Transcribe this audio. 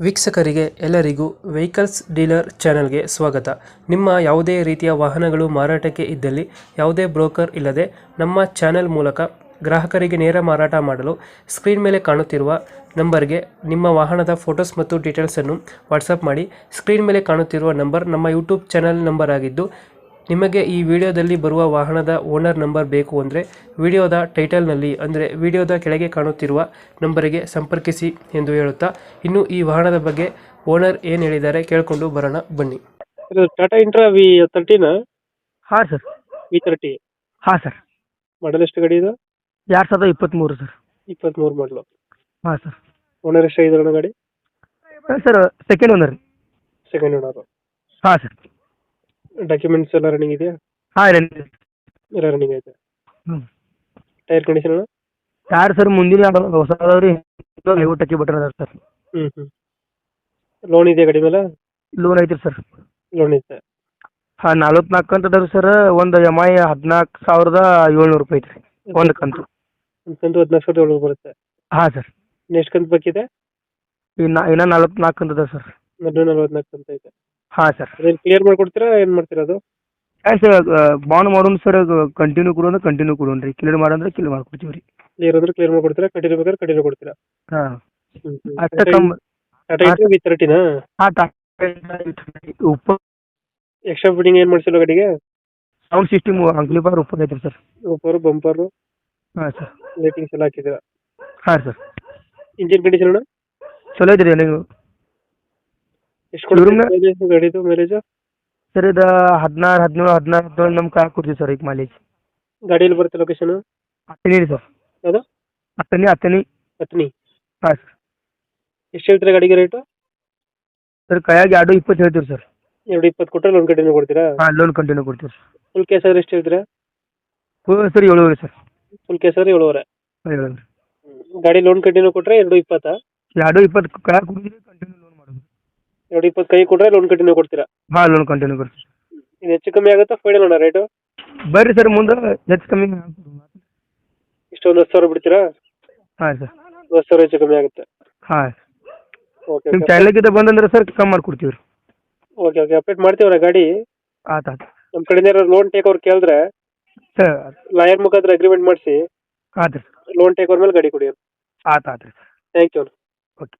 ವೀಕ್ಷಕರಿಗೆ ಎಲ್ಲರಿಗೂ vehicles dealer ಚಾನೆಲ್ಗೆ ಸ್ವಾಗತ. ನಿಮ್ಮ ಯಾವುದೇ ರೀತಿಯ ವಾಹನಗಳು ಮಾರಾಟಕ್ಕೆ ಇದ್ದಲ್ಲಿ ಯಾವುದೇ ಬ್ರೋಕರ್ ಇಲ್ಲದೆ ನಮ್ಮ ಚಾನೆಲ್ ಮೂಲಕ ಗ್ರಾಹಕರಿಗೆ ನೇರ ಮಾರಾಟ ಮಾಡಲು ಸ್ಕ್ರೀನ್ ಮೇಲೆ ಕಾಣುತ್ತಿರುವ ನಂಬರ್ಗೆ ನಿಮ್ಮ ವಾಹನದ ಫೋಟೋಸ್ ಮತ್ತು ಡೀಟೇಲ್ಸನ್ನು ವಾಟ್ಸಪ್ ಮಾಡಿ. ಸ್ಕ್ರೀನ್ ಮೇಲೆ ಕಾಣುತ್ತಿರುವ ನಂಬರ್ ನಮ್ಮ ಯೂಟ್ಯೂಬ್ ಚಾನೆಲ್ ನಂಬರ್ ಆಗಿದ್ದು, ನಿಮಗೆ ಈ ವಿಡಿಯೋದಲ್ಲಿ ಬರುವ ವಾಹನದ ಓನರ್ ನಂಬರ್ ಬೇಕು ಅಂದರೆ ವಿಡಿಯೋದ ಟೈಟಲ್ನಲ್ಲಿ ಅಂದರೆ ವಿಡಿಯೋದ ಕೆಳಗೆ ಕಾಣುತ್ತಿರುವ ನಂಬರಿಗೆ ಸಂಪರ್ಕಿಸಿ ಎಂದು ಹೇಳುತ್ತಾ, ಇನ್ನು ಈ ವಾಹನದ ಬಗ್ಗೆ ಓನರ್ ಏನು ಹೇಳಿದ್ದಾರೆ ಕೇಳಿಕೊಂಡು ಬರೋಣ ಬನ್ನಿ. ಟಾಟಾ ಇಂಟ್ರಾ V30 ಹಾಂ ಸರ್. V30 ಹಾಂ ಸರ್. ಮಾಡಲ್ ಎಷ್ಟು ಗಾಡಿ ಇದು? 2023 ಸರ್. 23 ಮಾಡಲು. ಹಾಂ ಸರ್. ಓನರ್ ಎಷ್ಟಾಗಿದೆ ಗಾಡಿ? Sir second owner. Second owner. ಹಾಂ ಸರ್. ಡಾಕ್ಯುಮೆಂಟ್ಸ್ ಎಲ್ಲ ರನ್ನಿಂಗ್ ಇದೆಯಾ? ಹಾಂ ಎಲ್ಲ ರನ್ನಿಂಗ್ ಐತೆ. ಹ್ಞೂ. Tyre condition? ಯಾರು ಸರ್ ಮುಂದಿನ ಹೊಸ ಅದಾವ್ರಿ, 50% ಬಟನ್ ಅದಾವ ಸರ್. ಹ್ಞೂ. ಲೋನ್ ಇದೆಯಾ ಗಾಡಿ ಮೇಲೆ? ಲೋನ್ ಐತ್ರಿ ಸರ್. ಲೋನ್ ಐತೆ. ಹಾಂ 44 ಅಂತ ಅದಾವ್ರಿ ಸರ್. ಒಂದು EMI 14,700 ರೂಪಾಯಿ ಐತ್ರಿ ಒಂದು ಕಂತು. ಒಂದು ಕಂತು 14,700 ಬರುತ್ತೆ. ಹಾಂ ಸರ್. ಎಷ್ಟು ಕಂತು ಬೇಕಿದೆ? ಇನ್ನೂ 44 ಅಂತ ಅದಾವ ಸರ್. 44 ಅಂತ ಐತೆ. ಹಾಂ ಸರ್. ಅದೇನು ಕ್ಲಿಯರ್ ಮಾಡ್ಕೊಡ್ತೀರಾ ಏನು ಮಾಡ್ತೀರಾ ಅದು? ಹಾಂ ಸರ್, ಬಾಂಡ್ ಮಾಡೋಣ ಸರ್. ಕಂಟಿನ್ಯೂ ಕೊಡು ಅಂದ್ರೆ ಕಂಟಿನ್ಯೂ ಕೊಡೋಣ ರೀ, ಕ್ಲಿಯರ್ ಮಾಡಂದ್ರೆ ಕ್ಲಿಯರ್ ಮಾಡ್ಕೊಡ್ತೀವಿ ರೀ. ಕ್ಲಿಯರ್ ಅಂದ್ರೆ ಕ್ಲಿಯರ್ ಮಾಡ್ಕೊಡ್ತೀರಾ, ಕಂಟಿನ್ಯೂ ಬೇಕಾದ್ರೆ ಕಂಟಿನ್ಯೂ ಕೊಡ್ತೀರಾ? ಹಾಂ ಹ್ಞೂ. ಅಷ್ಟೇ ಕಮ್ಮಿ. ಟಾಟಾ ಇಂಟ್ರಾ V30 ಹಾಂ ಉಪ್ಪ ಎಕ್ಸ್ಟ್ರಾ ಫಿಟ್ಟಿಂಗ್ ಏನು ಮಾಡಿಸಿಲ್ಲ ಗಾಡಿಗೆ? ಸೌಂಡ್ ಸಿಸ್ಟಮ್ ಆಂಪ್ಲಿಫೈರ್ ಉಪ್ಪ ಐತ್ರಿ ಸರ್. ಸೂಪರ್ ಬಂಪರು ಹಾಂ ಸರ್. ಲೈಟಿಂಗ್ಸ್ ಎಲ್ಲ ಹಾಕಿದ್ದೀರಾ? ಹಾಂ ಸರ್. ಇಂಜಿನ್ ಕಂಡೀಷನ್ ಚಲೋ ಐತ್ರಿ ನೀವು. ಎಷ್ಟು ಕೊಡ್ತೀರಾ ಗಾಡಿದು ಮೈಲೇಜ್? ಸರ್ ಇದು 16 ನಮ್ಮ ಕಾಯಿ ಕೊಡ್ತೀವಿ ಸರ್ ಈಗ ಮೈಲೇಜ್. ಗಾಡಿಯಲ್ಲಿ ಬರುತ್ತೆ ಲೊಕೇಶನ್? ಹತ್ತನೇ ರೀ ಸರ್. ಯಾವುದು? ಹತ್ತನೇ. ಹತ್ತನಿ. ಹಾಂ ಸರ್. ಎಷ್ಟು ಹೇಳ್ತೀರಾ ಗಾಡಿಗೆ ರೇಟು? ಸರ್ ಕೈಯಾಗಿ 2.20 ಹೇಳ್ತೀವಿ ಸರ್. 2.20 ಕೊಟ್ಟರೆ ಲೋನ್ ಕಂಟಿನ್ಯೂ ಕೊಡ್ತೀರಾ? ಹಾಂ ಲೋನ್ ಕಂಟಿನ್ಯೂ ಕೊಡ್ತೀವಿ ಸರ್. ಫುಲ್ ಕೇಸ್ ಆದ್ರೆ ಎಷ್ಟು ಹೇಳ್ತೀರಾ? Sir 7 sir. ಫುಲ್ ಕೇಸ್ ಆದ್ರೆ 7,500. 7 ಗಾಡಿ ಲೋನ್ ಕಂಟಿನ್ಯೂ ಕೊಟ್ಟರೆ 2.20? 2.20 ಕೈಯಾಗಿ ಕೊಡ್ತೀವಿ, ಕಂಟಿನ್ಯೂ ಲೋನ್ ಮಾಡೋದು. 2.20 ಕೈ ಕೊಟ್ಟರೆ ಲೋನ್ ಕಂಟಿನ್ಯೂ ಕೊಡ್ತೀರಾ? ಹಾಂ ಲೋನ್ ಕಂಟಿನ್ಯೂ ಕೊಡ್ತೀವಿ. ಇದು ಹೆಚ್ಚು ಕಮ್ಮಿ ಆಗುತ್ತಾ ಫೈನಲ್ ಅಣ್ಣ ರೇಟು? ಬರ್ರಿ ಸರ್ ಮುಂದೆ ಹೆಚ್ಚು ಕಮ್ಮಿ. ಇಷ್ಟು ಒಂದು 10,000 ಬಿಡ್ತೀರಾ? ಹಾಂ ಸರ್. 10,000 ಹೆಚ್ಚು ಕಮ್ಮಿ ಆಗುತ್ತೆ. ಹಾಂ. ಓಕೆ ನಿಮ್ಮ ಚಾನಲ್ಗಿಂತ ಬಂದಂದ್ರೆ ಸರ್ ಕಮ್ಮಿ ಮಾಡ್ಕೊಡ್ತೀವಿ ರೀ. ಓಕೆ ಅಪ್ಡೇಟ್ ಮಾಡ್ತೀವಣ್ಣ ಗಾಡಿ. ಆಯ್ತು. ನಮ್ಮ ಕಡೆಯಿಂದ ಯಾರು ಲೋನ್ ಟೇಕ್ ಓವರ್ ಕೇಳಿದ್ರೆ ಸರ್ ಲಾಯರ್ ಮುಖಾಂತರ ಅಗ್ರಿಮೆಂಟ್ ಮಾಡಿಸಿ ಆಯ್ತು ರೀ. ಲೋನ್ ಟೇಕ್ ಓವರ್ ಮೇಲೆ ಗಾಡಿ ಕೊಡಿ. ಆಯ್ತು ರೀ. Thank you. ಓಕೆ.